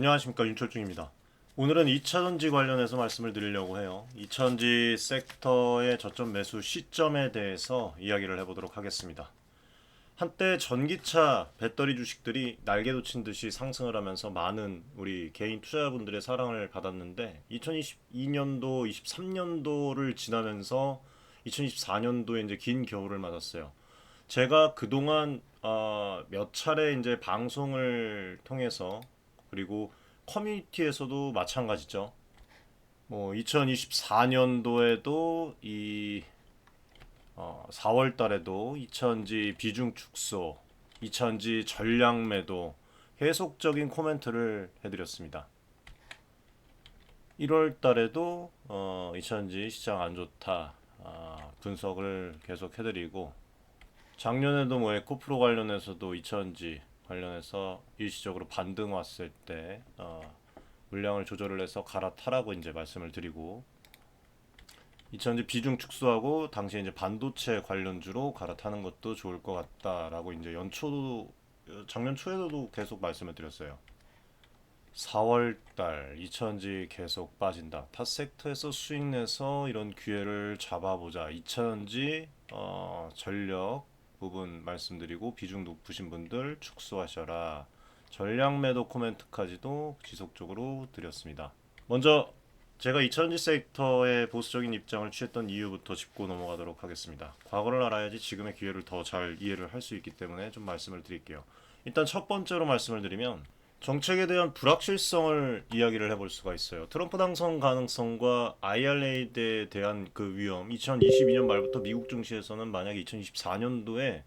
안녕하십니까, 윤철중입니다. 오늘은 2차전지 관련해서 말씀을 드리려고 해요. 2차전지 섹터의 저점 매수 시점에 대해서 이야기를 해보도록 하겠습니다. 한때 전기차 배터리 주식들이 날개 돋친 듯이 상승을 하면서 많은 우리 개인 투자자분들의 사랑을 받았는데 2022년도, 23년도를 지나면서 2024년도에 이제 긴 겨울을 맞았어요. 제가 그동안 몇 차례 이제 방송을 통해서, 그리고 커뮤니티에서도 마찬가지죠. 뭐 2024년도에도 4월 달에도 2차전지 비중 축소, 2차전지 전량 매도 계속적인 코멘트를 해드렸습니다. 1월 달에도 2차전지 시장 안 좋다 분석을 계속 해드리고, 작년에도 뭐 에코프로 관련해서도 2차전지 관련해서 일시적으로 반등 왔을 때 물량을 조절을 해서 갈아타라고 이제 말씀을 드리고, 2차전지 비중 축소하고 당시에 이제 반도체 관련주로 갈아타는 것도 좋을 것 같다라고 이제 연초도, 작년 초에도 계속 말씀을 드렸어요. 4월달 2차전지 계속 빠진다. 타 섹터에서 수익 내서 이런 기회를 잡아보자. 2차전지 전력 부분 말씀드리고, 비중 높으신 분들 축소하셔라. 전량 매도 코멘트까지도 지속적으로 드렸습니다. 먼저 제가 2차전지 섹터의 보수적인 입장을 취했던 이유부터 짚고 넘어가도록 하겠습니다. 과거를 알아야지 지금의 기회를 더 잘 이해를 할 수 있기 때문에 좀 말씀을 드릴게요. 일단 첫 번째로 말씀을 드리면, 정책에 대한 불확실성을 이야기를 해볼 수가 있어요. 트럼프 당선 가능성과 IRA에 대한 그 위험, 2022년 말부터 미국 증시에서는 만약에 2024년도에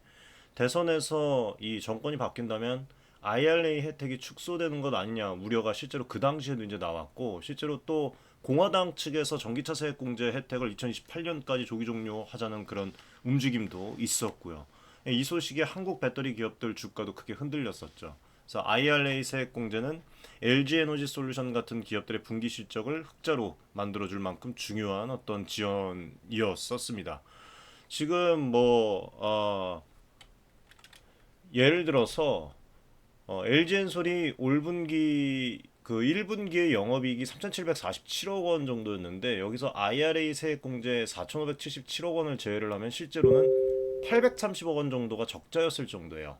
대선에서 이 정권이 바뀐다면 IRA 혜택이 축소되는 것 아니냐 우려가 실제로 그 당시에도 이제 나왔고, 실제로 또 공화당 측에서 전기차 세액 공제 혜택을 2028년까지 조기 종료하자는 그런 움직임도 있었고요. 이 소식에 한국 배터리 기업들 주가도 크게 흔들렸었죠. 그래서 IRA 세액 공제는 LG 에너지 솔루션 같은 기업들의 분기 실적을 흑자로 만들어줄 만큼 중요한 어떤 지원이었었습니다. 지금 예를 들어서 LG엔솔이 올 분기 그 1분기의 영업이익이 3,747억 원 정도였는데, 여기서 IRA 세액 공제 4,577억 원을 제외를 하면 실제로는 830억 원 정도가 적자였을 정도예요.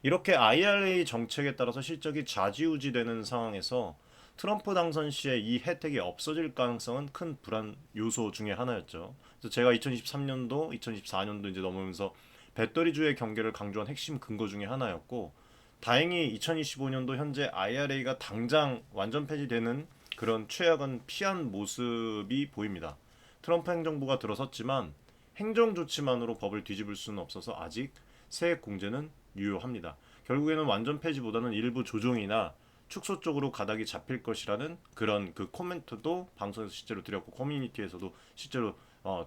이렇게 IRA 정책에 따라서 실적이 좌지우지되는 상황에서 트럼프 당선 시에 이 혜택이 없어질 가능성은 큰 불안 요소 중에 하나였죠. 그래서 제가 2023년도, 2024년도 이제 넘으면서 배터리주의 경계를 강조한 핵심 근거 중에 하나였고, 다행히 2025년도 현재 IRA가 당장 완전 폐지되는 그런 최악은 피한 모습이 보입니다. 트럼프 행정부가 들어섰지만 행정 조치만으로 법을 뒤집을 수는 없어서 아직 세액 공제는 유효합니다. 결국에는 완전 폐지보다는 일부 조정이나 축소 쪽으로 가닥이 잡힐 것이라는 그런 그 코멘트도 방송에서 실제로 드렸고, 커뮤니티에서도 실제로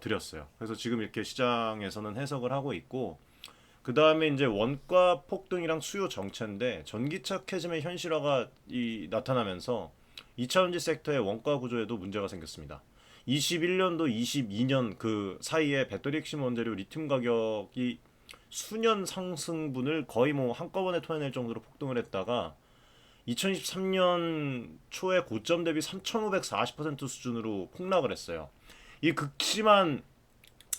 드렸어요. 그래서 지금 이렇게 시장에서는 해석을 하고 있고, 그 다음에 이제 원가 폭등이랑 수요 정체인데, 전기차 캐즘의 현실화가 나타나면서 2차전지 섹터의 원가 구조에도 문제가 생겼습니다. 21년도 22년 그 사이에 배터리 핵심 원재료 리튬 가격이 수년 상승분을 거의 뭐 한꺼번에 토해낼 정도로 폭등을 했다가 2023년 초에 고점 대비 3,540% 수준으로 폭락을 했어요. 이 극심한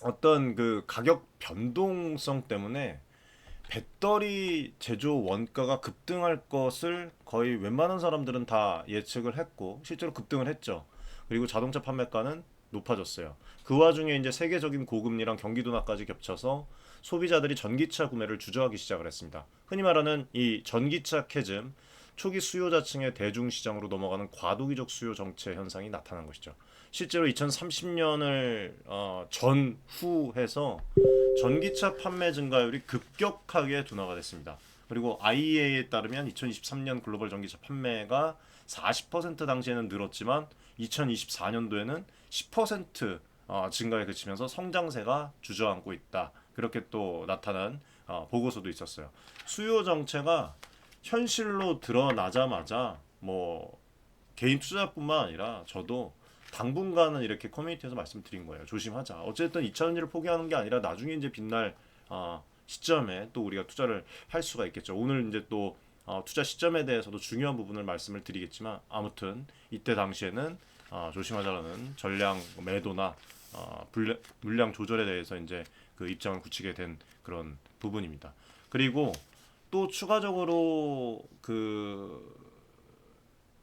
어떤 그 가격 변동성 때문에 배터리 제조 원가가 급등할 것을 거의 웬만한 사람들은 다 예측을 했고, 실제로 급등을 했죠. 그리고 자동차 판매가는 높아졌어요. 그 와중에 이제 세계적인 고금리랑 경기 둔화까지 겹쳐서 소비자들이 전기차 구매를 주저하기 시작을 했습니다. 흔히 말하는 이 전기차 캐즘, 초기 수요자층의 대중시장으로 넘어가는 과도기적 수요 정체 현상이 나타난 것이죠. 실제로 2030년을 전후해서 전기차 판매 증가율이 급격하게 둔화가 됐습니다. 그리고 IEA에 따르면 2023년 글로벌 전기차 판매가 40% 당시에는 늘었지만 2024년도에는 10% 증가에 그치면서 성장세가 주저앉고 있다. 그렇게 또 나타난 보고서도 있었어요. 수요 정체가 현실로 드러나자마자 뭐 개인 투자뿐만 아니라 저도 당분간은 이렇게 커뮤니티에서 말씀드린 거예요. 조심하자. 어쨌든 2차전지를 포기하는 게 아니라 나중에 이제 빛날 시점에 또 우리가 투자를 할 수가 있겠죠. 오늘 이제 또 투자 시점에 대해서도 중요한 부분을 말씀을 드리겠지만 아무튼 이때 당시에는 조심하자라는 전량 매도나 물량 조절에 대해서 이제 그 입장을 굳히게 된 그런 부분입니다. 그리고 또 추가적으로 그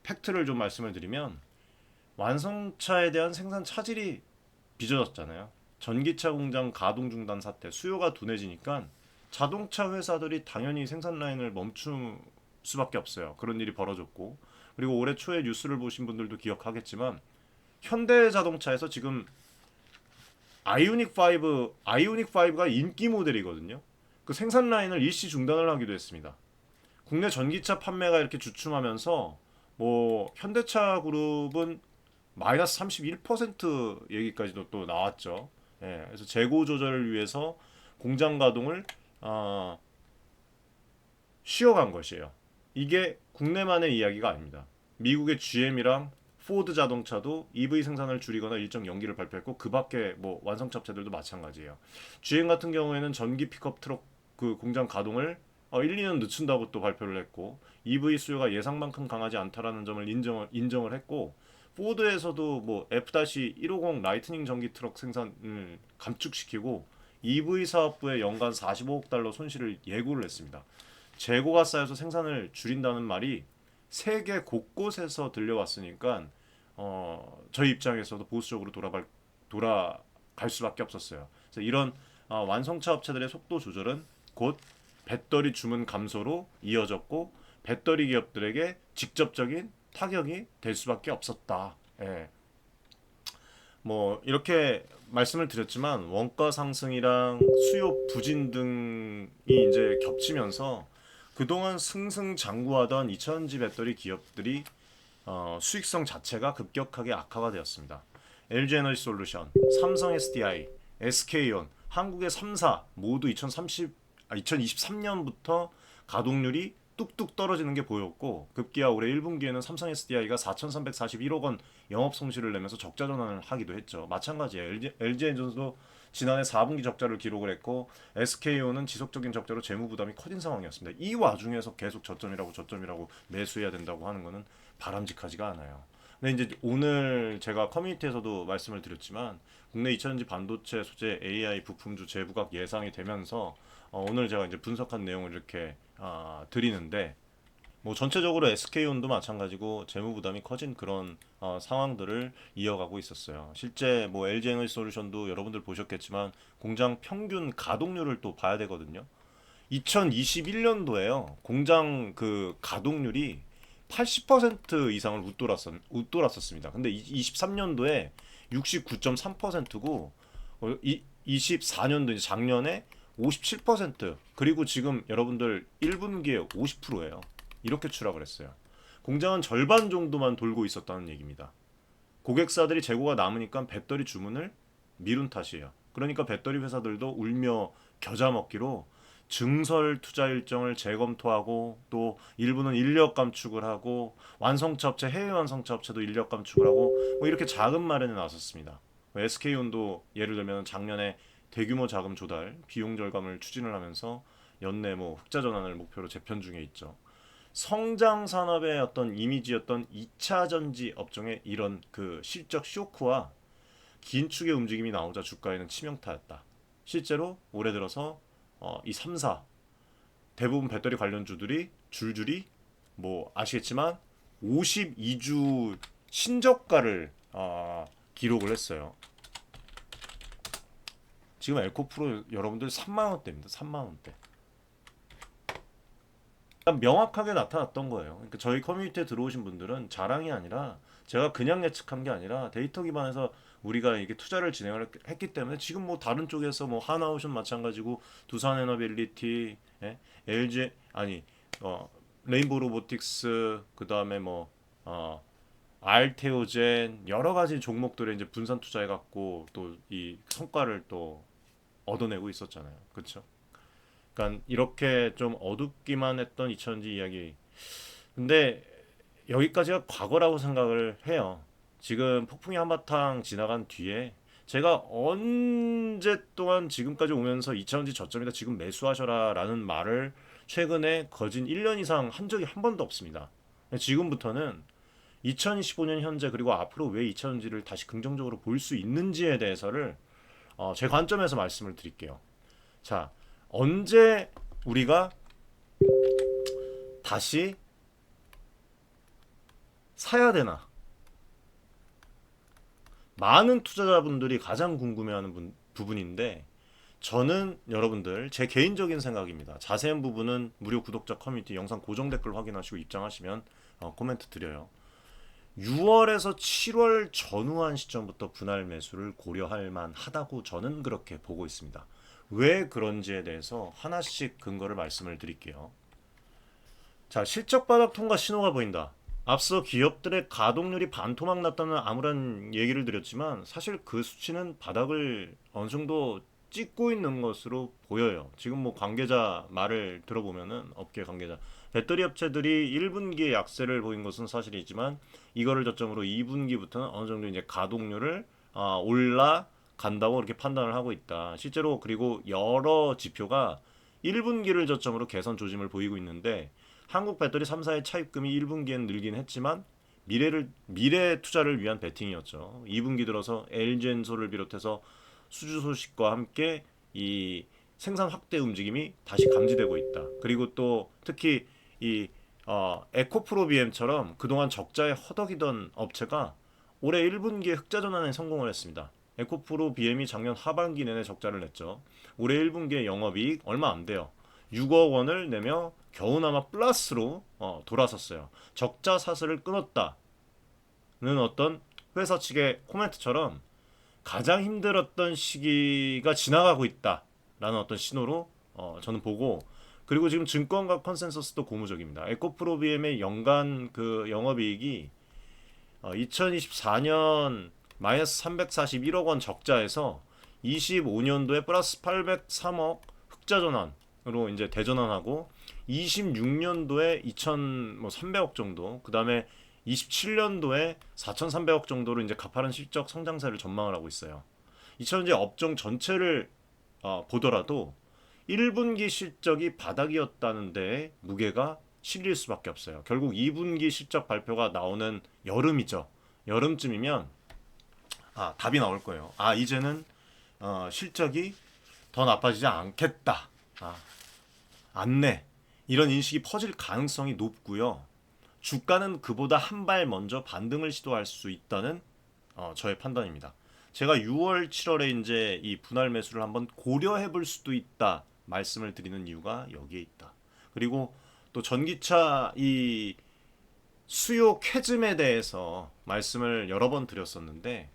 팩트를 좀 말씀을 드리면 완성차에 대한 생산 차질이 빚어졌잖아요. 전기차 공장 가동 중단 사태, 수요가 둔해지니까 자동차 회사들이 당연히 생산 라인을 멈출 수밖에 없어요. 그런 일이 벌어졌고, 그리고 올해 초에 뉴스를 보신 분들도 기억하겠지만 현대자동차에서 지금 아이오닉 5가 인기 모델이거든요. 그 생산 라인을 일시 중단을 하기도 했습니다. 국내 전기차 판매가 이렇게 주춤하면서 뭐 현대차 그룹은 마이너스 31% 얘기까지도 또 나왔죠. 예, 그래서 재고 조절을 위해서 공장 가동을 어, 쉬어간 것이에요. 이게 국내만의 이야기가 아닙니다. 미국의 GM이랑 포드 자동차도 EV 생산을 줄이거나 일정 연기를 발표했고 그 밖에 뭐 완성차 업체들도 마찬가지예요. GM 같은 경우에는 전기 픽업 트럭 그 공장 가동을 1, 2년 늦춘다고 또 발표를 했고 EV 수요가 예상만큼 강하지 않다라는 점을 인정을 했고 포드에서도 뭐 F-150 라이트닝 전기 트럭 생산을 감축시키고 EV 사업부에 연간 45억 달러 손실을 예고를 했습니다. 재고가 쌓여서 생산을 줄인다는 말이 세계 곳곳에서 들려왔으니까 저희 입장에서도 보수적으로 돌아갈 수밖에 없었어요. 그래서 이런 완성차 업체들의 속도 조절은 곧 배터리 주문 감소로 이어졌고 배터리 기업들에게 직접적인 타격이 될 수밖에 없었다. 예. 뭐 이렇게 말씀을 드렸지만 원가 상승이랑 수요 부진 등이 이제 겹치면서 그동안 승승장구하던 2차전지 배터리 기업들이 수익성 자체가 급격하게 악화가 되었습니다. LG에너지솔루션, 삼성 SDI, SK온, 한국의 3사 모두 2023년부터 가동률이 뚝뚝 떨어지는 게 보였고 급기야 올해 1분기에는 삼성 SDI가 4,341억 원 영업 손실을 내면서 적자 전환을 하기도 했죠. 마찬가지예요. LG엔전도 지난해 4분기 적자를 기록을 했고 SK온은 지속적인 적자로 재무 부담이 커진 상황이었습니다. 이 와중에서 계속 저점이라고 매수해야 된다고 하는 것은 바람직하지가 않아요. 근데 이제 오늘 제가 커뮤니티에서도 말씀을 드렸지만 국내 2차전지 반도체 소재 AI 부품주 재부각 예상이 되면서 오늘 제가 이제 분석한 내용을 이렇게 드리는데 뭐 전체적으로 SK온도 마찬가지고 재무 부담이 커진 그런 상황들을 이어가고 있었어요. 실제 뭐 LG에너지솔루션도 여러분들 보셨겠지만 공장 평균 가동률을 또 봐야 되거든요. 2021년도에요. 공장 그 가동률이 80% 이상을 웃돌았었습니다. 근데 23년도에 69.3%고 24년도 이제 작년에 57% 그리고 지금 여러분들 1분기에 50%예요. 이렇게 추락을 했어요. 공장은 절반 정도만 돌고 있었다는 얘기입니다. 고객사들이 재고가 남으니까 배터리 주문을 미룬 탓이에요. 그러니까 배터리 회사들도 울며 겨자 먹기로 증설 투자 일정을 재검토하고 또 일부는 인력 감축을 하고 완성차 업체 해외 완성차 업체도 인력 감축을 하고 뭐 이렇게 자금 마련에 나섰습니다. SK온도 예를 들면 작년에 대규모 자금 조달, 비용 절감을 추진을 하면서 연내 뭐 흑자 전환을 목표로 재편 중에 있죠. 성장 산업의 어떤 이미지였던 2차 전지 업종의 이런 그 실적 쇼크와 긴축의 움직임이 나오자 주가에는 치명타였다. 실제로 올해 들어서 이 3사 대부분 배터리 관련주들이 줄줄이 뭐 아시겠지만 52주 신저가를 기록을 했어요. 지금 엘코프로 여러분들 3만 원대입니다. 3만 원대. 명확하게 나타났던 거예요. 그러니까 저희 커뮤니티에 들어오신 분들은 자랑이 아니라 제가 그냥 예측한 게 아니라 데이터 기반에서 우리가 이게 투자를 진행을 했기 때문에 지금 뭐 다른 쪽에서 뭐 하나오션 마찬가지고 두산에너빌리티, LG 아니 레인보우 로보틱스 그다음에 뭐 알테오젠 여러 가지 종목들에 이제 분산 투자해 갖고 또 이 성과를 또 얻어내고 있었잖아요. 그렇죠? 그러니까 이렇게 좀 어둡기만 했던 2000년지 이야기. 근데 여기까지가 과거라고 생각을 해요. 지금 폭풍이 한바탕 지나간 뒤에 제가 언제 동안 지금까지 오면서 2000년지 저점이다 지금 매수하셔라 라는 말을 최근에 거진 1년 이상 한 적이 한 번도 없습니다. 지금부터는 2025년 현재 그리고 앞으로 왜 2차전지를 다시 긍정적으로 볼 수 있는지에 대해서를 제 관점에서 말씀을 드릴게요. 자, 언제 우리가 다시 사야 되나? 많은 투자자분들이 가장 궁금해하는 부분인데 저는 여러분들 제 개인적인 생각입니다. 자세한 부분은 무료 구독자 커뮤니티 영상 고정 댓글 확인하시고 입장하시면 코멘트 드려요. 6월에서 7월 전후한 시점부터 분할 매수를 고려할 만하다고 저는 그렇게 보고 있습니다. 왜 그런지에 대해서 하나씩 근거를 말씀을 드릴게요. 자, 실적 바닥 통과 신호가 보인다. 앞서 기업들의 가동률이 반토막 났다는 아무런 얘기를 드렸지만 사실 그 수치는 바닥을 어느 정도 찍고 있는 것으로 보여요. 지금 뭐 관계자 말을 들어보면은 업계 관계자 배터리 업체들이 1분기에 약세를 보인 것은 사실이지만 이거를 저점으로 2분기부터는 어느 정도 이제 가동률을 올라간다고 이렇게 판단을 하고 있다. 실제로 그리고 여러 지표가 1분기를 저점으로 개선 조짐을 보이고 있는데 한국 배터리 3사의 차입금이 1분기엔 늘긴 했지만 미래 투자를 위한 베팅이었죠. 2분기 들어서 LG엔솔을 비롯해서 수주 소식과 함께 이 생산 확대 움직임이 다시 감지되고 있다. 그리고 또 특히 이 에코프로비엠처럼 그동안 적자에 허덕이던 업체가 올해 1분기에 흑자 전환에 성공을 했습니다. 에코프로 BM이 작년 하반기 내내 적자를 냈죠. 올해 1분기에 영업이익 얼마 안 돼요. 6억 원을 내며 겨우나마 플러스로 돌아섰어요. 적자 사슬을 끊었다는 어떤 회사 측의 코멘트처럼 가장 힘들었던 시기가 지나가고 있다라는 어떤 신호로 저는 보고 그리고 지금 증권가 컨센서스도 고무적입니다. 에코프로비엠의 연간 그 영업이익이 2024년 마이너스 341억 원 적자에서 25년도에 플러스 803억 흑자 전환으로 이제 대전환하고 26년도에 2,300억 정도, 그 다음에 27년도에 4,300억 정도로 이제 가파른 실적 성장세를 전망을 하고 있어요. 2000년대 업종 전체를 보더라도 1분기 실적이 바닥이었다는 데 무게가 실릴 수밖에 없어요. 결국 2분기 실적 발표가 나오는 여름이죠. 여름쯤이면 답이 나올 거예요. 이제는 실적이 더 나빠지지 않겠다. 안내 이런 인식이 퍼질 가능성이 높고요. 주가는 그보다 한 발 먼저 반등을 시도할 수 있다는 저의 판단입니다. 제가 6월, 7월에 이제 이 분할 매수를 한번 고려해 볼 수도 있다 말씀을 드리는 이유가 여기에 있다. 그리고 또 전기차 이 수요 캐즘에 대해서 말씀을 여러 번 드렸었는데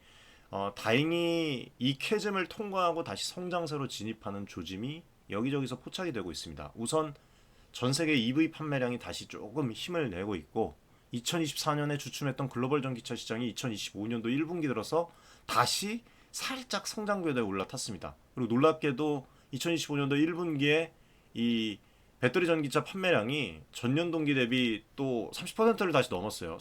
다행히 이 캐즘을 통과하고 다시 성장세로 진입하는 조짐이 여기저기서 포착이 되고 있습니다. 우선 전 세계 EV 판매량이 다시 조금 힘을 내고 있고 2024년에 주춤했던 글로벌 전기차 시장이 2025년도 1분기 들어서 다시 살짝 성장 궤도에 올라탔습니다. 그리고 놀랍게도 2025년도 1분기에 이 배터리 전기차 판매량이 전년 동기 대비 또 30%를 다시 넘었어요.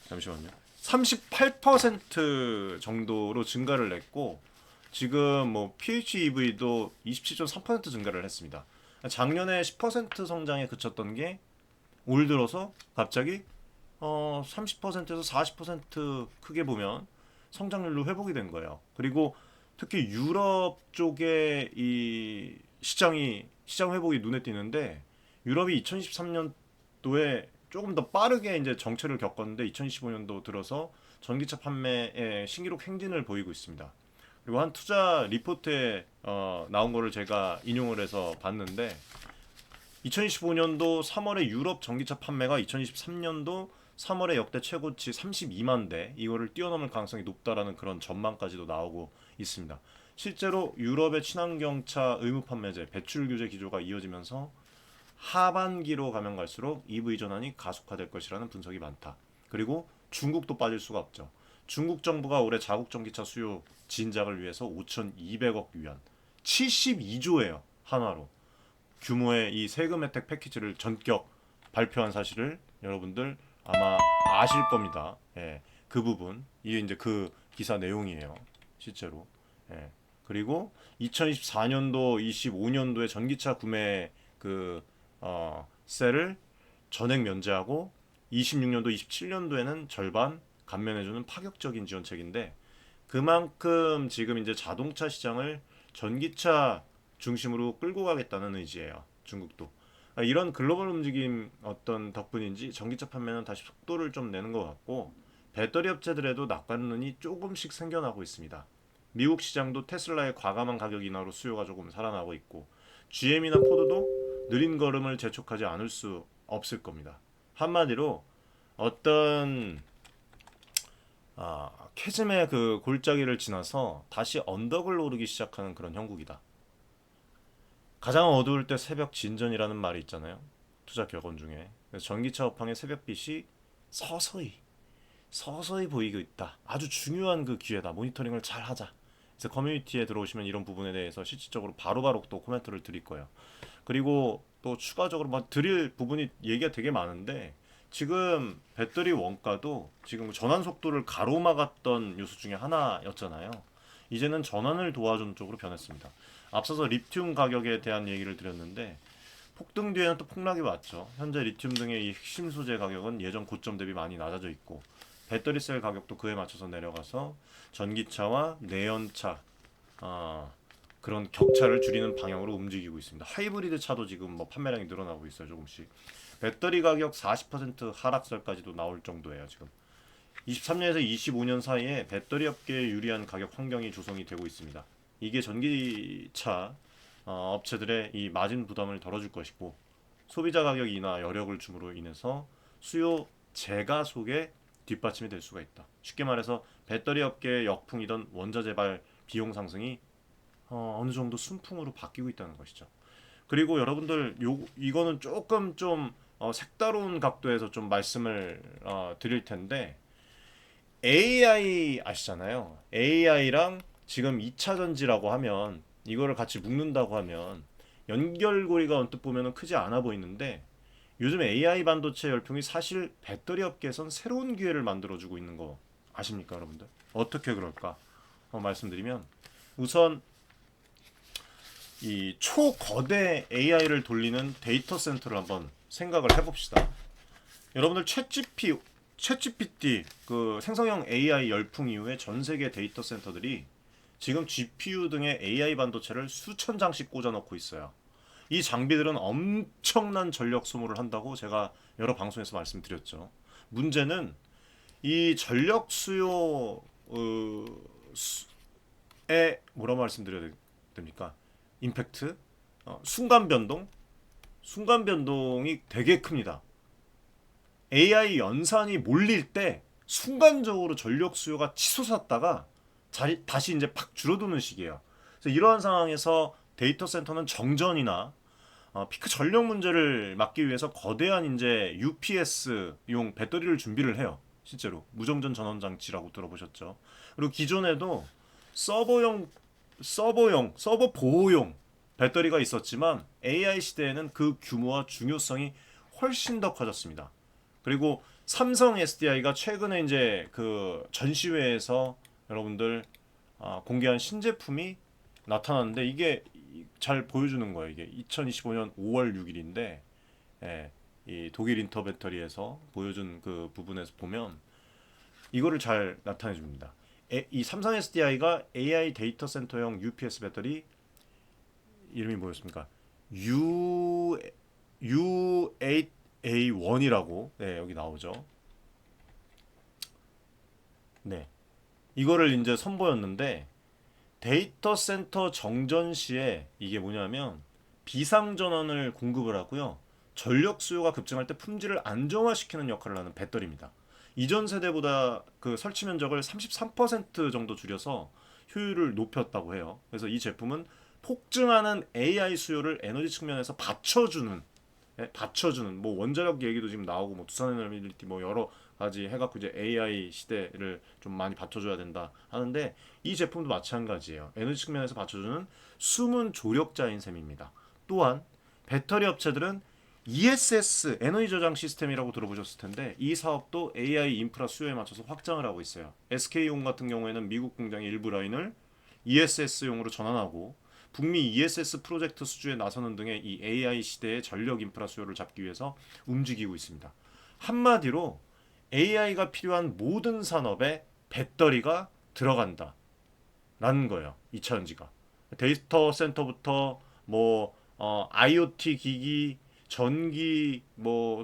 38% 정도로 증가를 냈고 지금 뭐 PHEV도 27.3% 증가를 했습니다. 작년에 10% 성장에 그쳤던 게 올 들어서 갑자기 30%에서 40% 크게 보면 성장률로 회복이 된 거예요. 그리고 특히 유럽 쪽에 이 시장 회복이 눈에 띄는데 유럽이 2023년도에 조금 더 빠르게 이제 정체를 겪었는데 2025년도 들어서 전기차 판매에 신기록 행진을 보이고 있습니다. 그리고 한 투자 리포트에 나온 거를 제가 인용을 해서 봤는데 2025년도 3월에 유럽 전기차 판매가 2023년도 3월에 역대 최고치 32만 대 이거를 뛰어넘을 가능성이 높다라는 그런 전망까지도 나오고 있습니다. 실제로 유럽의 친환경차 의무 판매제 배출 규제 기조가 이어지면서 하반기로 가면 갈수록 EV 전환이 가속화될 것이라는 분석이 많다. 그리고 중국도 빠질 수가 없죠. 중국 정부가 올해 자국 전기차 수요 진작을 위해서 5,200억 위안 72조예요. 한화로. 규모의 이 세금 혜택 패키지를 전격 발표한 사실을 여러분들 아마 아실 겁니다. 예, 그 부분 이게 이제 그 기사 내용이에요. 실제로. 예. 그리고 2024년도, 25년도에 전기차 구매 그 셀을 전액 면제하고 26년도, 27년도에는 절반 감면해주는 파격적인 지원책인데 그만큼 지금 이제 자동차 시장을 전기차 중심으로 끌고 가겠다는 의지예요. 중국도. 이런 글로벌 움직임 어떤 덕분인지 전기차 판매는 다시 속도를 좀 내는 것 같고 배터리 업체들에도 낙관론이 조금씩 생겨나고 있습니다. 미국 시장도 테슬라의 과감한 가격 인하로 수요가 조금 살아나고 있고 GM이나 포드도 느린 걸음을 재촉하지 않을 수 없을 겁니다. 한마디로 어떤 캐즘의 그 골짜기를 지나서 다시 언덕을 오르기 시작하는 그런 형국이다. 가장 어두울 때 새벽 진전이라는 말이 있잖아요. 투자 격언 중에. 그래서 전기차 업황의 새벽빛이 서서히 서서히 보이고 있다. 아주 중요한 그 기회다. 모니터링을 잘 하자. 그래서 커뮤니티에 들어오시면 이런 부분에 대해서 실질적으로 바로바로 또 코멘트를 드릴 거예요. 그리고 또 추가적으로 막 드릴 부분이 얘기가 되게 많은데 지금 배터리 원가도 지금 전환 속도를 가로막았던 요소 중에 하나였잖아요. 이제는 전환을 도와주는 쪽으로 변했습니다. 앞서서 리튬 가격에 대한 얘기를 드렸는데 폭등 뒤에는 또 폭락이 왔죠. 현재 리튬 등의 이 핵심 소재 가격은 예전 고점 대비 많이 낮아져 있고 배터리셀 가격도 그에 맞춰서 내려가서 전기차와 내연차 그런 격차를 줄이는 방향으로 움직이고 있습니다. 하이브리드 차도 지금 뭐 판매량이 늘어나고 있어요. 조금씩. 배터리 가격 40% 하락설까지도 나올 정도예요. 지금 23년에서 25년 사이에 배터리 업계에 유리한 가격 환경이 조성이 되고 있습니다. 이게 전기차 업체들의 이 마진 부담을 덜어줄 것이고 소비자 가격 인하 여력을 줌으로 인해서 수요 재가속에 뒷받침이 될 수가 있다. 쉽게 말해서 배터리 업계의 역풍이던 원자 재발 비용 상승이 어느 정도 순풍으로 바뀌고 있다는 것이죠. 그리고 여러분들 이거는 조금 좀 색다른 각도에서 좀 말씀을 드릴 텐데 AI 아시잖아요. AI랑 지금 2차 전지라고 하면 이거를 같이 묶는다고 하면 연결고리가 언뜻 보면 크지 않아 보이는데 요즘 AI 반도체 열풍이 사실 배터리 업계에선 새로운 기회를 만들어주고 있는 거 아십니까, 여러분들? 어떻게 그럴까? 말씀드리면 우선 이 초거대 AI를 돌리는 데이터 센터를 한번 생각을 해봅시다. 여러분들 챗GPT 그 생성형 AI 열풍 이후에 전 세계 데이터 센터들이 지금 GPU 등의 AI 반도체를 수천 장씩 꽂아놓고 있어요. 이 장비들은 엄청난 전력 소모를 한다고 제가 여러 방송에서 말씀드렸죠. 문제는 이 전력 수요에 뭐라 말씀드려야 됩니까? 임팩트, 순간 변동이 되게 큽니다. AI 연산이 몰릴 때 순간적으로 전력 수요가 치솟았다가 다시 이제 팍 줄어드는 시기예요. 그래서 이러한 상황에서 데이터 센터는 정전이나 피크 전력 문제를 막기 위해서 거대한 이제 UPS용 배터리를 준비를 해요. 실제로 무정전 전원 장치라고 들어보셨죠? 그리고 기존에도 서버 보호용 배터리가 있었지만 AI 시대에는 그 규모와 중요성이 훨씬 더 커졌습니다. 그리고 삼성 SDI가 최근에 이제 그 전시회에서 여러분들 공개한 신제품이 나타났는데 이게 잘 보여주는 거예요. 이게 2025년 5월 6일인데 이 독일 인터 배터리에서 보여준 그 부분에서 보면 이거를 잘 나타내 줍니다. 이 삼성 SDI가 AI 데이터 센터용 UPS 배터리 이름이 뭐였습니까? U8A1이라고 여기 나오죠. 네. 이거를 이제 선보였는데 데이터 센터 정전 시에 이게 뭐냐면 비상 전원을 공급을 하고요. 전력 수요가 급증할 때 품질을 안정화시키는 역할을 하는 배터리입니다. 이전 세대보다 그 설치 면적을 33% 정도 줄여서 효율을 높였다고 해요. 그래서 이 제품은 폭증하는 AI 수요를 에너지 측면에서 받쳐주는 뭐 원자력 얘기도 지금 나오고 뭐 두산에너빌리티 뭐 여러 가지 해갖고 이제 AI 시대를 좀 많이 받쳐줘야 된다 하는데 이 제품도 마찬가지예요. 에너지 측면에서 받쳐주는 숨은 조력자인 셈입니다. 또한 배터리 업체들은 ESS 에너지 저장 시스템이라고 들어보셨을 텐데 이 사업도 AI 인프라 수요에 맞춰서 확장을 하고 있어요. SK용 같은 경우에는 미국 공장의 일부 라인을 ESS용으로 전환하고 북미 ESS 프로젝트 수주에 나서는 등의 이 AI 시대의 전력 인프라 수요를 잡기 위해서 움직이고 있습니다. 한마디로 AI가 필요한 모든 산업에 배터리가 들어간다라는 거예요. 2차전지가. 데이터 센터부터 IoT 기기, 전기,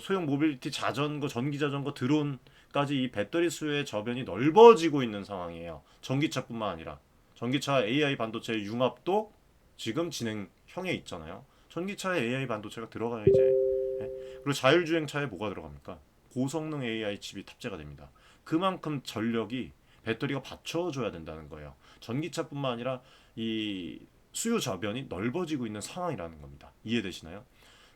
소형 모빌리티 자전거, 전기 자전거, 드론까지 이 배터리 수요의 저변이 넓어지고 있는 상황이에요. 전기차뿐만 아니라 전기차 AI 반도체 융합도 지금 진행형에 있잖아요. 전기차에 AI 반도체가 들어가요 이제. 예? 그리고 자율주행차에 뭐가 들어갑니까? 고성능 AI 칩이 탑재가 됩니다. 그만큼 전력이 배터리가 받쳐줘야 된다는 거예요. 전기차뿐만 아니라 이 수요 저변이 넓어지고 있는 상황이라는 겁니다. 이해되시나요?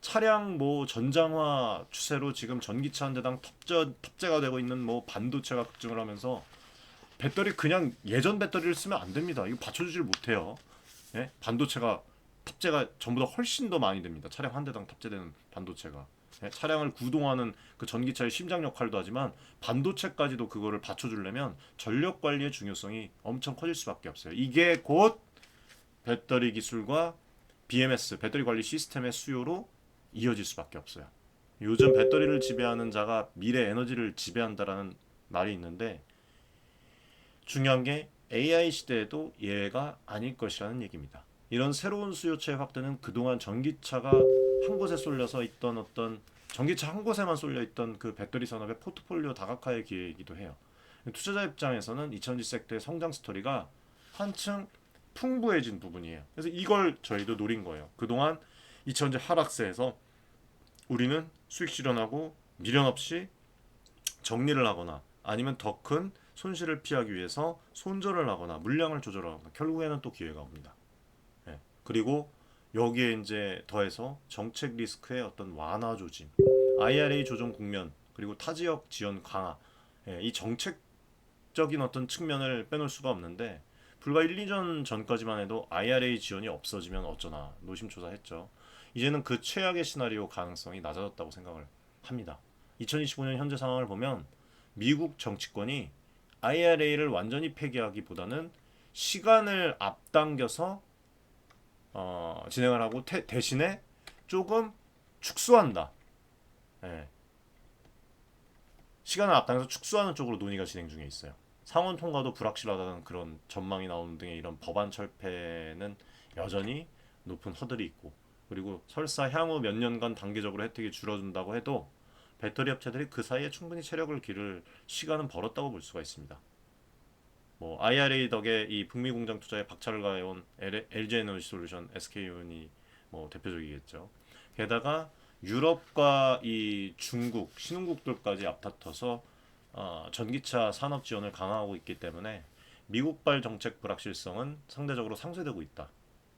차량 전장화 추세로 지금 전기차 한 대당 탑재가 되고 있는 반도체가 급증을 하면서 배터리 그냥 예전 배터리를 쓰면 안 됩니다. 이거 받쳐주질 못해요. 예? 반도체가 탑재가 전보다 훨씬 더 많이 됩니다. 차량 한 대당 탑재되는 반도체가. 예? 차량을 구동하는 그 전기차의 심장 역할도 하지만 반도체까지도 그거를 받쳐주려면 전력 관리의 중요성이 엄청 커질 수밖에 없어요. 이게 곧 배터리 기술과 BMS, 배터리 관리 시스템의 수요로 이어질 수밖에 없어요. 요즘 배터리를 지배하는 자가 미래 에너지를 지배한다라는 말이 있는데 중요한 게 AI 시대에도 예외가 아닐 것이라는 얘기입니다. 이런 새로운 수요처의 확대는 그동안 전기차가 한 곳에 쏠려서 있던 어떤 전기차 한 곳에만 쏠려 있던 그 배터리 산업의 포트폴리오 다각화의 기회이기도 해요. 투자자 입장에서는 2000지 섹터의 성장 스토리가 한층 풍부해진 부분이에요. 그래서 이걸 저희도 노린 거예요. 그동안 2000지 하락세에서 우리는 수익 실현하고 미련 없이 정리를 하거나 아니면 더 큰 손실을 피하기 위해서 손절을 하거나 물량을 조절하거나 결국에는 또 기회가 옵니다. 예. 그리고 여기에 이제 더해서 정책 리스크의 어떤 완화 조짐, IRA 조정 국면, 그리고 타 지역 지원 강화, 이 정책적인 어떤 측면을 빼놓을 수가 없는데 불과 1, 2년 전까지만 해도 IRA 지원이 없어지면 어쩌나 노심초사했죠. 이제는 그 최악의 시나리오 가능성이 낮아졌다고 생각을 합니다. 2025년 현재 상황을 보면 미국 정치권이 IRA를 완전히 폐기하기보다는 시간을 앞당겨서 진행을 하고 대신에 조금 축소한다. 예. 시간을 앞당겨서 축소하는 쪽으로 논의가 진행 중에 있어요. 상원 통과도 불확실하다는 그런 전망이 나오는 등의 이런 법안 철폐는 여전히 높은 허들이 있고 그리고 설사 향후 몇 년간 단계적으로 혜택이 줄어든다고 해도 배터리 업체들이 그 사이에 충분히 체력을 기를 시간은 벌었다고 볼 수가 있습니다. IRA 덕에 이 북미 공장 투자에 박차를 가해온 LG 에너지 솔루션, SK온이 대표적이겠죠. 게다가 유럽과 이 중국, 신흥국들까지 앞다퉈서 전기차 산업 지원을 강화하고 있기 때문에 미국발 정책 불확실성은 상대적으로 상쇄되고 있다.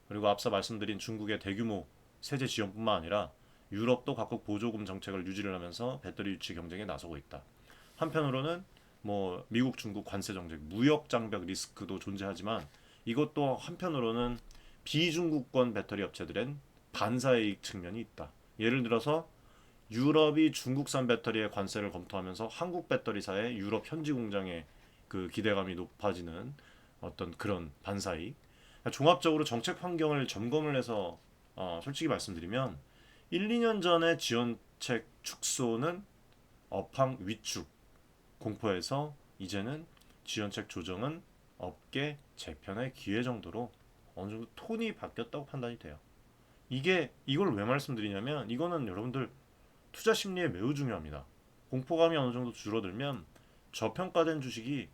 그리고 앞서 말씀드린 중국의 대규모 세제 지원뿐만 아니라 유럽도 각국 보조금 정책을 유지를 하면서 배터리 유치 경쟁에 나서고 있다. 한편으로는 미국, 중국 관세 정책, 무역 장벽 리스크도 존재하지만 이것도 한편으로는 비중국권 배터리 업체들엔 반사이익 측면이 있다. 예를 들어서 유럽이 중국산 배터리의 관세를 검토하면서 한국 배터리사의 유럽 현지 공장의 그 기대감이 높아지는 어떤 그런 반사이익. 종합적으로 정책 환경을 점검을 해서 솔직히 말씀드리면 1, 2년 전에 지원책 축소는 업황 위축 공포에서 이제는 지원책 조정은 업계 재편의 기회 정도로 어느 정도 톤이 바뀌었다고 판단이 돼요. 이걸 왜 말씀드리냐면 이거는 여러분들 투자 심리에 매우 중요합니다. 공포감이 어느 정도 줄어들면 저평가된 주식에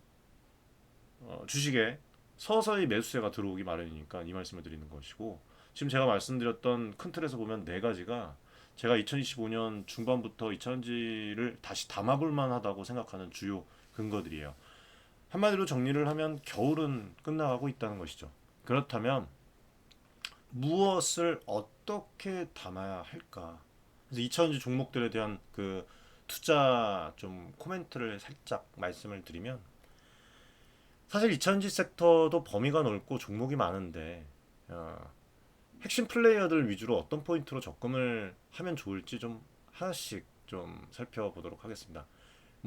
서서히 매수세가 들어오기 마련이니까 이 말씀을 드리는 것이고 지금 제가 말씀드렸던 큰 틀에서 보면 네 가지가 제가 2025년 중반부터 2차전지를 다시 담아볼 만하다고 생각하는 주요 근거들이에요. 한마디로 정리를 하면 겨울은 끝나가고 있다는 것이죠. 그렇다면 무엇을 어떻게 담아야 할까? 그래서 2차전지 종목들에 대한 그 투자 좀 코멘트를 살짝 말씀을 드리면 사실 2차전지 섹터도 범위가 넓고 종목이 많은데 핵심 플레이어들 위주로 어떤 포인트로 접근을 하면 좋을지 좀 하나씩 좀 살펴보도록 하겠습니다.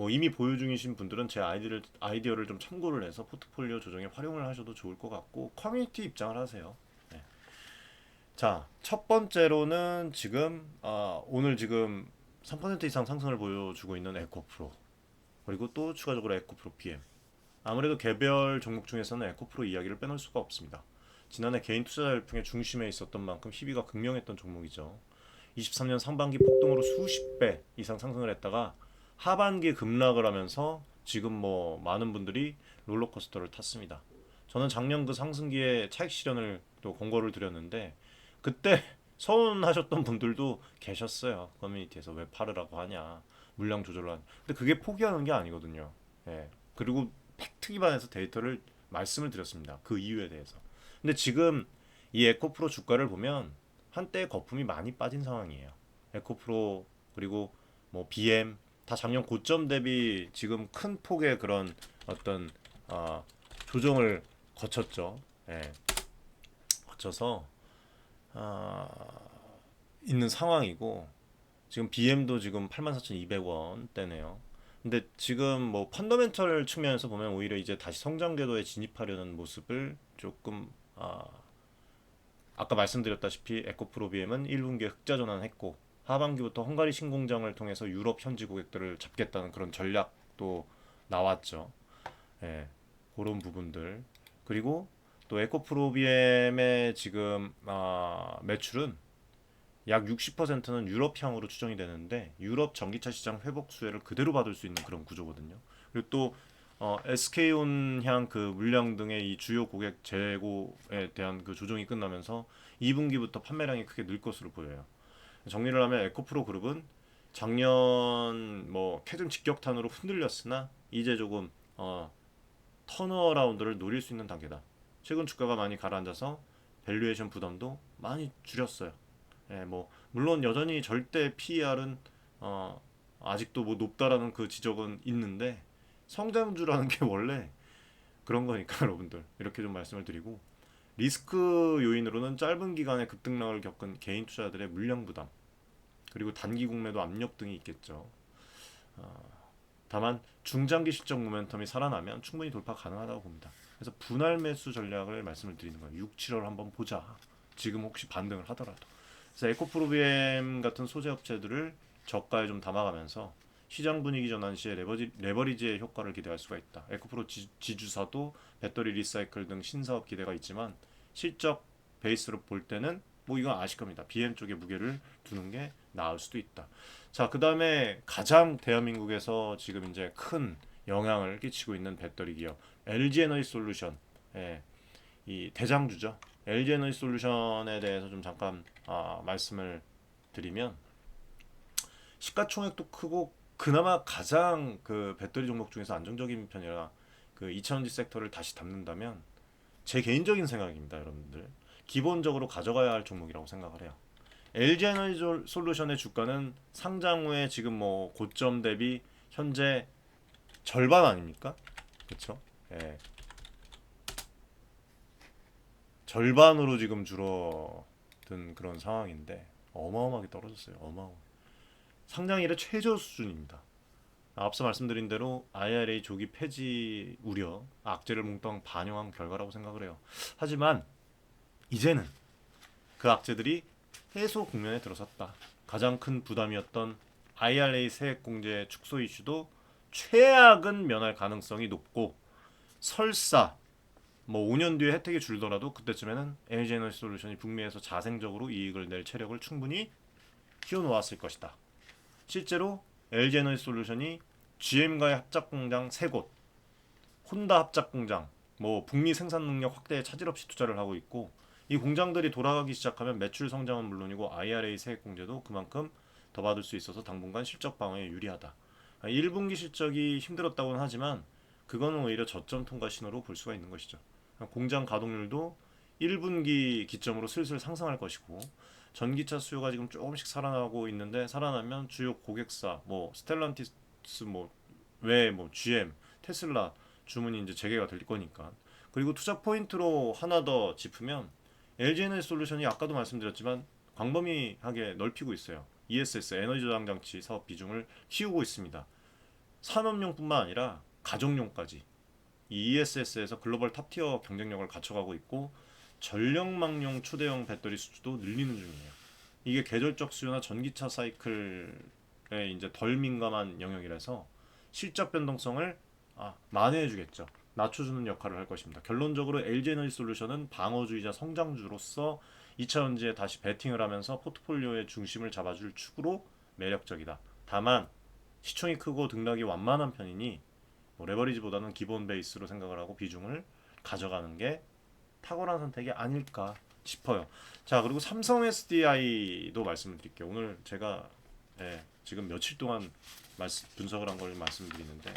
이미 보유 중이신 분들은 제 아이디어를 좀 참고를 해서 포트폴리오 조정에 활용을 하셔도 좋을 것 같고 커뮤니티 입장을 하세요. 네. 자, 첫 번째로는 지금 오늘 지금 3% 이상 상승을 보여주고 있는 에코프로, 그리고 또 추가적으로 에코프로 PM. 아무래도 개별 종목 중에서는 에코프로 이야기를 빼놓을 수가 없습니다. 지난해 개인 투자 열풍의 중심에 있었던 만큼 희비가 극명했던 종목이죠. 23년 상반기 폭등으로 수십 배 이상 상승을 했다가 하반기에 급락을 하면서 지금 뭐 많은 분들이 롤러코스터를 탔습니다. 저는 작년 그 상승기에 차익 실현을 또 권고를 드렸는데 그때 서운하셨던 분들도 계셨어요. 커뮤니티에서 왜 팔으라고 하냐, 물량 조절을 하냐. 근데 그게 포기하는 게 아니거든요. 예. 그리고 팩트 기반에서 데이터를 말씀을 드렸습니다. 그 이유에 대해서. 근데 지금 이 에코프로 주가를 보면 한때 거품이 많이 빠진 상황이에요. 에코프로 그리고 뭐 BM 다 작년 고점 대비 지금 큰 폭의 그런 어떤 아, 조정을 거쳤죠. 예, 거쳐서 아, 있는 상황이고 지금 BM도 지금 84,200원대네요. 근데 지금 뭐 펀더멘털 측면에서 보면 오히려 이제 다시 성장 궤도에 진입하려는 모습을 조금 아까 말씀드렸다시피 에코프로 BM은 1분기에 흑자 전환했고 하반기부터 헝가리 신공장을 통해서 유럽 현지 고객들을 잡겠다는 그런 전략도 나왔죠. 예, 그런 부분들. 그리고 또 에코프로 BM의 지금 매출은 약 60%는 유럽향으로 추정이 되는데 유럽 전기차 시장 회복 수혜를 그대로 받을 수 있는 그런 구조거든요. 그리고 또 SK온향 그 물량 등의 이 주요 고객 재고에 대한 그 조정이 끝나면서 2분기부터 판매량이 크게 늘 것으로 보여요. 정리를 하면 에코프로 그룹은 작년 뭐 캐즘 직격탄으로 흔들렸으나 이제 조금 턴어라운드를 노릴 수 있는 단계다. 최근 주가가 많이 가라앉아서 밸류에이션 부담도 많이 줄였어요. 예, 뭐 물론 여전히 절대 PER은 아직도 뭐 높다라는 그 지적은 있는데 성장주라는 게 원래 그런 거니까 여러분들 이렇게 좀 말씀을 드리고 리스크 요인으로는 짧은 기간에 급등락을 겪은 개인 투자들의 물량 부담 그리고 단기 국매도 압력 등이 있겠죠. 다만 중장기 실적 모멘텀이 살아나면 충분히 돌파 가능하다고 봅니다. 그래서 분할 매수 전략을 말씀을 드리는 거예요. 6, 7월 한번 보자. 지금 혹시 반등을 하더라도. 그래서 에코프로비엠 같은 소재 업체들을 저가에 좀 담아가면서 시장 분위기 전환 시에 레버리지의 효과를 기대할 수가 있다. 에코프로 지주사도 배터리 리사이클 등 신사업 기대가 있지만 실적 베이스로 볼 때는 뭐 이건 아실 겁니다. BM 쪽에 무게를 두는 게 나을 수도 있다. 자, 그다음에 가장 대한민국에서 지금 이제 큰 영향을 끼치고 있는 배터리 기업 LG 에너지 솔루션. 예, 이 대장주죠. LG 에너지 솔루션에 대해서 좀 잠깐 말씀을 드리면 시가총액도 크고 그나마 가장 그 배터리 종목 중에서 안정적인 편이라 그 2차전지 섹터를 다시 담는다면 제 개인적인 생각입니다, 여러분들. 기본적으로 가져가야 할 종목이라고 생각을 해요. LG 에너지 솔루션의 주가는 상장 후에 지금 뭐 고점 대비 현재 절반 아닙니까? 그렇죠? 예. 절반으로 지금 줄어든 그런 상황인데 어마어마하게 떨어졌어요. 어마어마. 상장 이래 최저 수준입니다. 앞서 말씀드린 대로 IRA 조기 폐지 우려, 악재를 몽땅 반영한 결과라고 생각을 해요. 하지만 이제는 그 악재들이 해소 국면에 들어섰다. 가장 큰 부담이었던 IRA 세액공제 축소 이슈도 최악은 면할 가능성이 높고 설사 뭐 5년 뒤에 혜택이 줄더라도 그때쯤에는 LG에너지 솔루션이 북미에서 자생적으로 이익을 낼 체력을 충분히 키워놓았을 것이다. 실제로 LG에너지 솔루션이 GM과의 합작 공장 3곳, 혼다 합작 공장, 뭐 북미 생산 능력 확대에 차질 없이 투자를 하고 있고 이 공장들이 돌아가기 시작하면 매출 성장은 물론이고 IRA 세액 공제도 그만큼 더 받을 수 있어서 당분간 실적 방어에 유리하다. 1분기 실적이 힘들었다고는 하지만 그거는 오히려 저점 통과 신호로 볼 수가 있는 것이죠. 공장 가동률도 1분기 기점으로 슬슬 상승할 것이고 전기차 수요가 지금 조금씩 살아나고 있는데 살아나면 주요 고객사 뭐 스텔란티스 뭐외뭐 GM, 테슬라 주문이 이제 재개가 될 거니까. 그리고 투자 포인트로 하나 더 짚으면 LG에너지 솔루션이 아까도 말씀드렸지만 광범위하게 넓히고 있어요. ESS 에너지 저장 장치 사업 비중을 키우고 있습니다. 산업용뿐만 아니라 가정용까지 이 ESS에서 글로벌 탑티어 경쟁력을 갖춰가고 있고 전력망용 초대형 배터리 수주도 늘리는 중이에요. 이게 계절적 수요나 전기차 사이클에 이제 덜 민감한 영역이라서 실적 변동성을 만회해주겠죠. 낮춰주는 역할을 할 것입니다. 결론적으로 LG에너지솔루션은 방어주의자 성장주로서 2차전지에 다시 베팅을 하면서 포트폴리오의 중심을 잡아줄 축으로 매력적이다. 다만 시총이 크고 등락이 완만한 편이니 뭐 레버리지보다는 기본 베이스로 생각을 하고 비중을 가져가는 게 탁월한 선택이 아닐까 싶어요. 자, 그리고 삼성 SDI도 말씀을 드릴게요. 오늘 제가 지금 며칠 동안 분석을 한 걸 말씀드리는데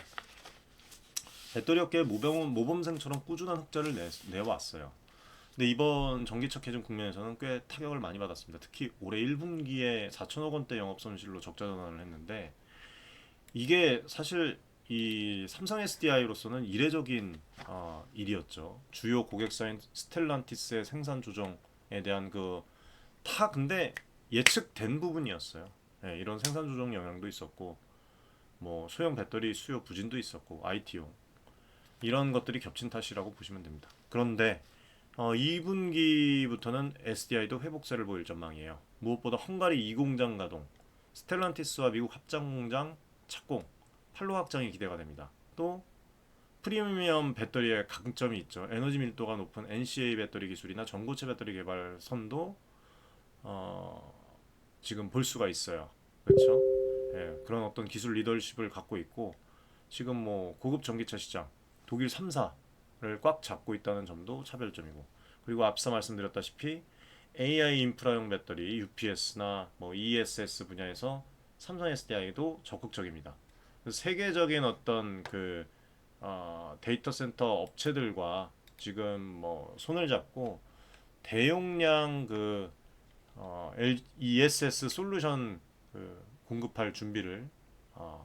배터리 업계의 모범생처럼 꾸준한 흑자를 내왔어요. 근데 이번 전기차 캐즘 국면에서는 꽤 타격을 많이 받았습니다. 특히 올해 1분기에 4천억 원대 영업 손실로 적자 전환을 했는데 이게 사실 이 삼성 SDI로서는 이례적인 일이었죠. 주요 고객사인 스텔란티스의 생산 조정에 대한 근데 예측된 부분이었어요. 이런 생산 조정 영향도 있었고 뭐 소형 배터리 수요 부진도 있었고 IT용 이런 것들이 겹친 탓이라고 보시면 됩니다. 그런데 2분기부터는 SDI도 회복세를 보일 전망이에요. 무엇보다 헝가리 2공장 가동, 스텔란티스와 미국 합장 공장 착공, 판로 확장이 기대가 됩니다. 또 프리미엄 배터리의 강점이 있죠. 에너지 밀도가 높은 NCA 배터리 기술이나 전고체 배터리 개발 선도 지금 볼 수가 있어요. 그렇죠? 그런 어떤 기술 리더십을 갖고 있고 지금 뭐 고급 전기차 시장 독일 3사를 꽉 잡고 있다는 점도 차별점이고 그리고 앞서 말씀드렸다시피 AI 인프라용 배터리 UPS나 뭐 ESS 분야에서 삼성 SDI도 적극적입니다. 세계적인 어떤 데이터 센터 업체들과 지금 뭐 손을 잡고 대용량 ESS 솔루션 공급할 준비를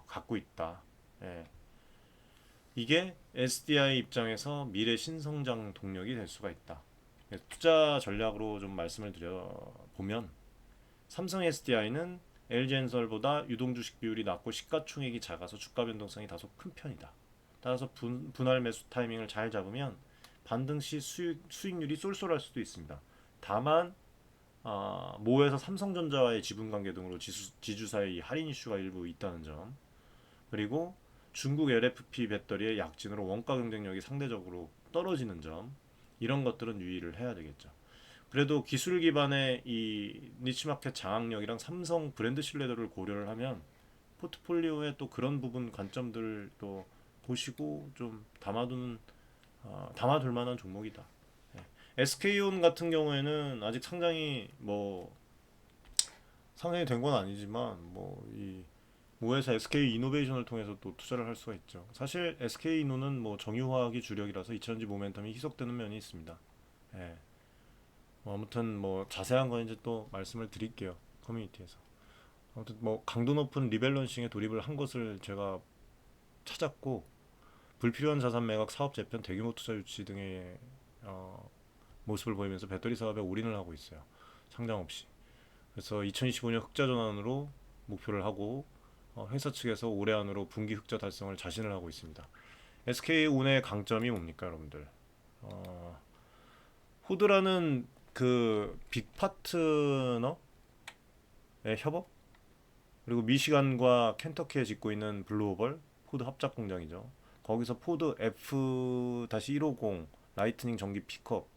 갖고 있다. 예. 이게 SDI 입장에서 미래 신성장 동력이 될 수가 있다. 투자 전략으로 좀 말씀을 드려보면 삼성 SDI는 LG엔솔보다 유동주식 비율이 낮고 시가총액이 작아서 주가 변동성이 다소 큰 편이다. 따라서 분할 매수 타이밍을 잘 잡으면 반등 시 수익률이 쏠쏠할 수도 있습니다. 다만 모에서 삼성전자와의 지분관계 등으로 지주사의 할인 이슈가 일부 있다는 점 그리고 중국 LFP 배터리의 약진으로 원가 경쟁력이 상대적으로 떨어지는 점 이런 것들은 유의를 해야 되겠죠. 그래도 기술 기반의 이 니치마켓 장악력이랑 삼성 브랜드 신뢰도를 고려를 하면 포트폴리오에 또 그런 부분 관점들도 보시고 좀 담아둘 만한 종목이다. SK온 같은 경우에는 아직 상장이 된 건 아니지만 뭐이 모회사 SK 이노베이션을 통해서 또 투자를 할 수가 있죠. 사실 SK 이노는 뭐 정유화학이 주력이라서 2차전지 모멘텀이 희석되는 면이 있습니다. 예. 아무튼 뭐 자세한 건 이제 또 말씀을 드릴게요. 커뮤니티에서. 아무튼 뭐 강도 높은 리밸런싱에 돌입을 한 것을 제가 찾았고 불필요한 자산 매각, 사업 재편, 대규모 투자 유치 등의 모습을 보이면서 배터리 사업에 올인을 하고 있어요. 상장 없이. 그래서 2025년 흑자 전환으로 목표를 하고 회사 측에서 올해 안으로 분기 흑자 달성을 자신을 하고 있습니다. SK온의 강점이 뭡니까, 여러분들? 호드라는 빅파트너의 협업 그리고 미시간과 켄터키에 짓고 있는 블루오벌 포드 합작 공장이죠. 거기서 포드 F-150 라이트닝 전기 픽업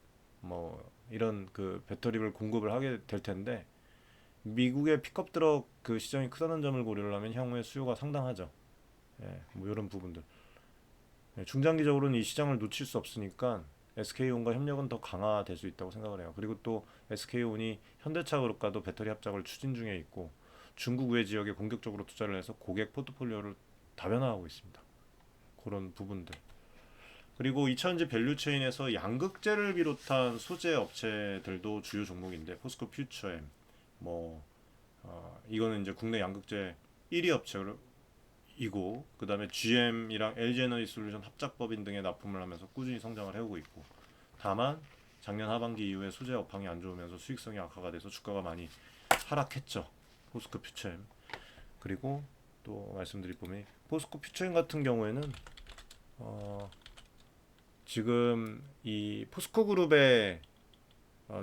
뭐 이런 배터리를 공급을 하게 될 텐데 미국의 픽업 트럭 시장이 크다는 점을 고려를 하면 향후에 수요가 상당하죠. 뭐 이런 부분들. 중장기적으로는 이 시장을 놓칠 수 없으니까 SK온과 협력은 더 강화될 수 있다고 생각을 해요. 그리고 또 SK온이 현대차 그룹과도 배터리 합작을 추진 중에 있고 중국 외 지역에 공격적으로 투자를 해서 고객 포트폴리오를 다변화하고 있습니다. 그런 부분들. 그리고 2차전지 밸류체인에서 양극재를 비롯한 소재 업체들도 주요 종목인데 포스코 퓨처엠 이거는 이제 국내 양극재 1위 업체이고 그 다음에 GM이랑 LG에너지솔루션 합작법인 등의 납품을 하면서 꾸준히 성장을 해오고 있고 다만 작년 하반기 이후에 소재 업황이 안 좋으면서 수익성이 악화가 돼서 주가가 많이 하락했죠. 포스코 퓨처엠. 그리고 또 말씀드릴 부분이 포스코 퓨처엠 같은 경우에는 지금 이 포스코 그룹의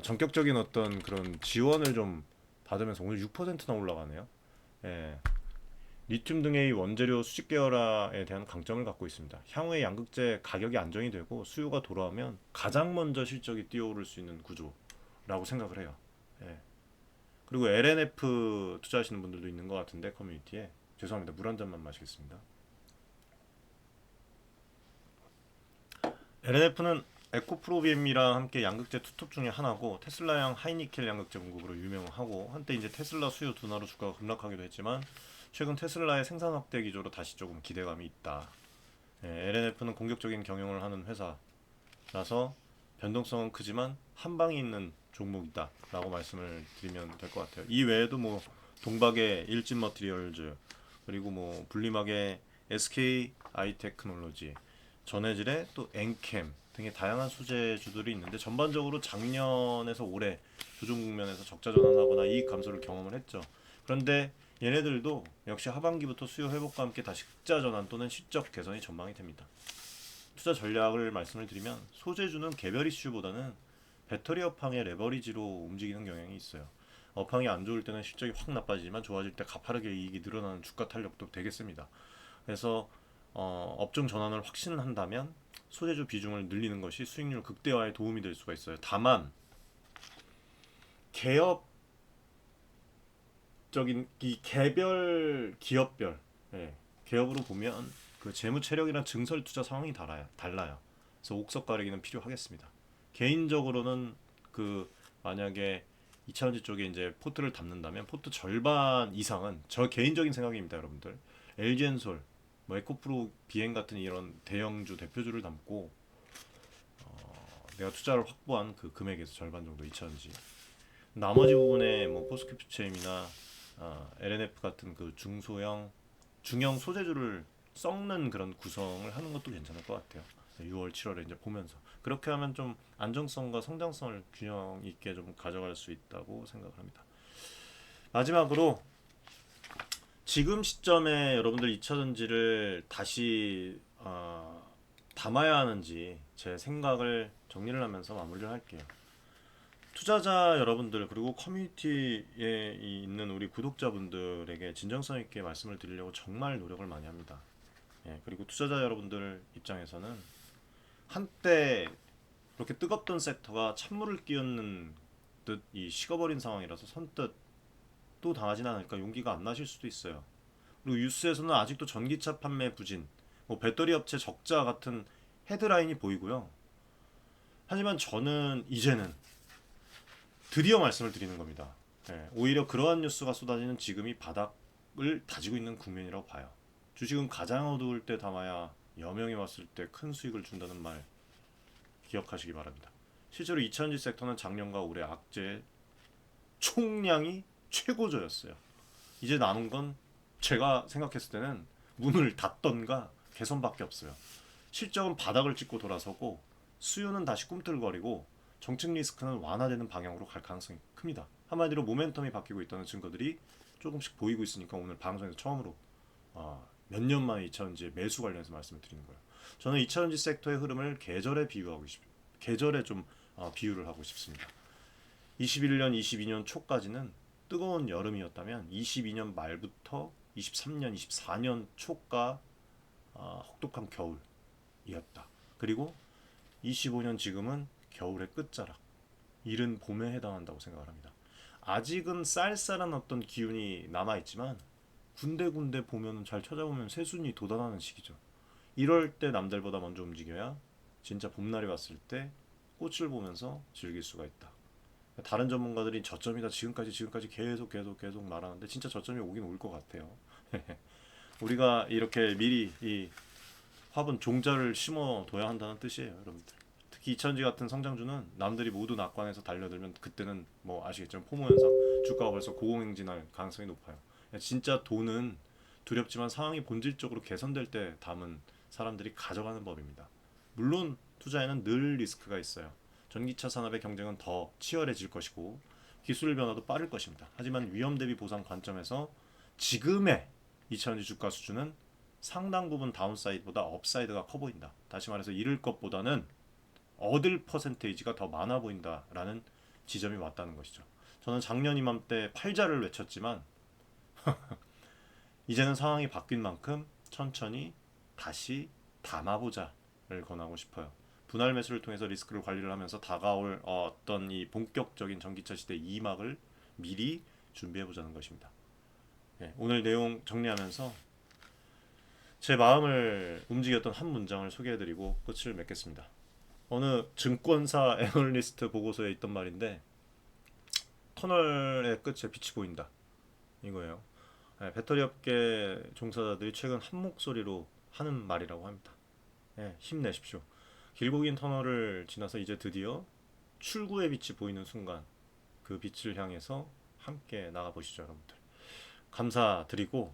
전격적인 어떤 그런 지원을 좀 받으면서 오늘 6%나 올라가네요. 예. 리튬 등의 이 원재료 수직 계열화에 대한 강점을 갖고 있습니다. 향후에 양극재 가격이 안정이 되고 수요가 돌아오면 가장 먼저 실적이 뛰어오를 수 있는 구조라고 생각을 해요. 예. 그리고 LNF 투자하시는 분들도 있는 것 같은데 커뮤니티에 죄송합니다. 물 한 잔만 마시겠습니다. LNF는 에코프로비엠이랑 함께 양극재 투톱 중에 하나고 테슬라양 하이니켈 양극재 공급으로 유명하고 한때 이제 테슬라 수요 둔화로 주가가 급락하기도 했지만 최근 테슬라의 생산 확대 기조로 다시 조금 기대감이 있다. LNF는 공격적인 경영을 하는 회사라서 변동성은 크지만 한 방이 있는 종목이다라고 말씀을 드리면 될 것 같아요. 이 외에도 뭐 동박의 일진 머티리얼즈 그리고 뭐 분리막의 SK 아이테크놀로지 전해질의 또 엔캠 등의 다양한 소재주들이 있는데 전반적으로 작년에서 올해 조정 국면에서 적자 전환하거나 이익 감소를 경험을 했죠. 그런데 얘네들도 역시 하반기부터 수요 회복과 함께 다시 흑자 전환 또는 실적 개선이 전망이 됩니다. 투자 전략을 말씀을 드리면 소재주는 개별 이슈보다는 배터리 업황의 레버리지로 움직이는 경향이 있어요. 업황이 안 좋을 때는 실적이 확 나빠지지만 좋아질 때 가파르게 이익이 늘어나는 주가 탄력도 되겠습니다. 그래서 업종 전환을 확신한다면 소재주 비중을 늘리는 것이 수익률 극대화에 도움이 될 수가 있어요. 다만 개업적인 이 개별 기업별 개업으로 보면 그 재무 체력이랑 증설 투자 상황이 달라요. 그래서 옥석 가리기는 필요하겠습니다. 개인적으로는 그 만약에 이차전지 쪽에 이제 포트를 담는다면 포트 절반 이상은 저 개인적인 생각입니다, 여러분들. LG엔솔, 뭐 에코프로 비행 같은 이런 대형주 대표주를 담고 내가 투자를 확보한 그 금액에서 절반 정도 이차전지. 나머지 부분에 뭐 포스코프체임이나 LNF 같은 그 중형 소재주를 썩는 그런 구성을 하는 것도 괜찮을 것 같아요. 6월, 7월에 이제 보면서 그렇게 하면 좀 안정성과 성장성을 균형 있게 좀 가져갈 수 있다고 생각합니다. 마지막으로 지금 시점에 여러분들 2차전지를 다시 담아야 하는지 제 생각을 정리를 하면서 마무리를 할게요. 투자자 여러분들 그리고 커뮤니티에 있는 우리 구독자분들에게 진정성 있게 말씀을 드리려고 정말 노력을 많이 합니다. 그리고 투자자 여러분들 입장에서는 한때 그렇게 뜨겁던 섹터가 찬물을 끼얹는 듯 이 식어버린 상황이라서 선뜻 또 당하진 않을까 용기가 안 나실 수도 있어요. 그리고 뉴스에서는 아직도 전기차 판매 부진, 뭐 배터리 업체 적자 같은 헤드라인이 보이고요. 하지만 저는 이제는 드디어 말씀을 드리는 겁니다. 오히려 그러한 뉴스가 쏟아지는 지금이 바닥을 다지고 있는 국면이라고 봐요. 주식은 가장 어두울 때 담아야 여명이 왔을 때 큰 수익을 준다는 말 기억하시기 바랍니다. 실제로 2차전지 섹터는 작년과 올해 악재 총량이 최고조였어요. 이제 남은 건 제가 생각했을 때는 문을 닫던가 개선밖에 없어요. 실적은 바닥을 찍고 돌아서고 수요는 다시 꿈틀거리고 정책 리스크는 완화되는 방향으로 갈 가능성이 큽니다. 한마디로 모멘텀이 바뀌고 있다는 증거들이 조금씩 보이고 있으니까 오늘 방송에서 처음으로 몇 년 만에 2차전지의 매수 관련해서 말씀을 드리는 거예요. 저는 2차전지 섹터의 흐름을 계절에 좀 비유를 하고 싶습니다. 21년, 22년 초까지는 뜨거운 여름이었다면 22년 말부터 23년, 24년 초가 혹독한 겨울이었다. 그리고 25년 지금은 겨울의 끝자락, 이른 봄에 해당한다고 생각을 합니다. 아직은 쌀쌀한 어떤 기운이 남아있지만 군데군데 보면 잘 찾아보면 새순이 돋아나는 시기죠. 이럴 때 남들보다 먼저 움직여야 진짜 봄날이 왔을 때 꽃을 보면서 즐길 수가 있다. 다른 전문가들이 저점이다 지금까지 계속 말하는데 진짜 저점이 오긴 올 것 같아요. 우리가 이렇게 미리 이 화분 종자를 심어둬야 한다는 뜻이에요, 여러분들. 특히 2000지 같은 성장주는 남들이 모두 낙관해서 달려들면 그때는 뭐 아시겠지만 포모 현상, 주가가 벌써 고공행진할 가능성이 높아요. 진짜 돈은 두렵지만 상황이 본질적으로 개선될 때 담은 사람들이 가져가는 법입니다. 물론 투자에는 늘 리스크가 있어요. 전기차 산업의 경쟁은 더 치열해질 것이고 기술 변화도 빠를 것입니다. 하지만 위험 대비 보상 관점에서 지금의 2000지 주가 수준은 상당 부분 다운사이드보다 업사이드가 커 보인다. 다시 말해서 잃을 것보다는 얻을 퍼센테이지가 더 많아 보인다라는 지점이 왔다는 것이죠. 저는 작년 이맘때 팔자를 외쳤지만 이제는 상황이 바뀐 만큼 천천히 다시 담아보자를 권하고 싶어요. 분할 매수를 통해서 리스크를 관리를 하면서 다가올 어떤 이 본격적인 전기차 시대 2막을 미리 준비해 보자는 것입니다. 네, 오늘 내용 정리하면서 제 마음을 움직였던 한 문장을 소개해드리고 끝을 맺겠습니다. 어느 증권사 애널리스트 보고서에 있던 말인데 터널의 끝에 빛이 보인다 이거예요. 네, 배터리 업계 종사자들이 최근 한 목소리로 하는 말이라고 합니다. 네, 힘내십시오. 길고 긴 터널을 지나서 이제 드디어 출구의 빛이 보이는 순간 그 빛을 향해서 함께 나가보시죠 여러분들. 감사드리고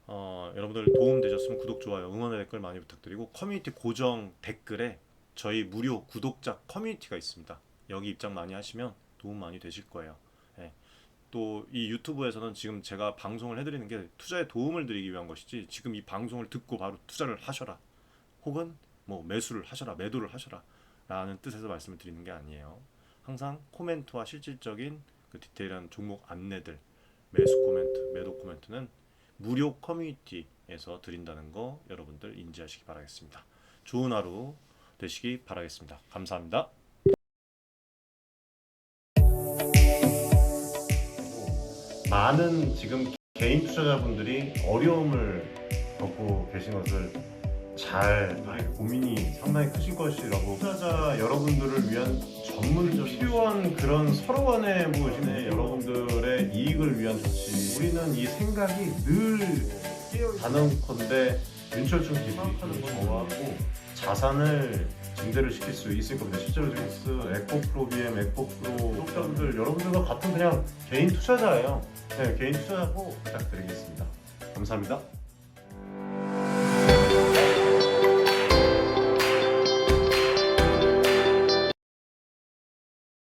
여러분들 도움 되셨으면 구독, 좋아요, 응원의 댓글 많이 부탁드리고 커뮤니티 고정 댓글에 저희 무료 구독자 커뮤니티가 있습니다. 여기 입장 많이 하시면 도움 많이 되실 거예요. 네. 또 이 유튜브에서는 지금 제가 방송을 해드리는 게 투자에 도움을 드리기 위한 것이지 지금 이 방송을 듣고 바로 투자를 하셔라 혹은 뭐 매수를 하셔라 매도를 하셔라 라는 뜻에서 말씀을 드리는 게 아니에요. 항상 코멘트와 실질적인 그 디테일한 종목 안내들 매수 코멘트 매도 코멘트는 무료 커뮤니티에서 드린다는 거 여러분들 인지하시기 바라겠습니다. 좋은 하루 되시기 바라겠습니다. 감사합니다. 많은 지금 개인 투자자분들이 어려움을 겪고 계신 것을 잘 고민이 상당히 크실 것이라고 투자자 여러분들을 위한 전문적인 필요한 그런 서로 간의 무엇이네 여러분들의 이익을 위한 조치 우리는 이 생각이 늘 단언컨대 윤철중 기술이 정하고 자산을 증대를 시킬 수 있을 겁니다. 실제로 지금 에코프로 BM, 에코프로 구독자분들 여러분들과 같은 그냥 개인 투자자예요. 네, 개인 투자자고 부탁드리겠습니다. 감사합니다.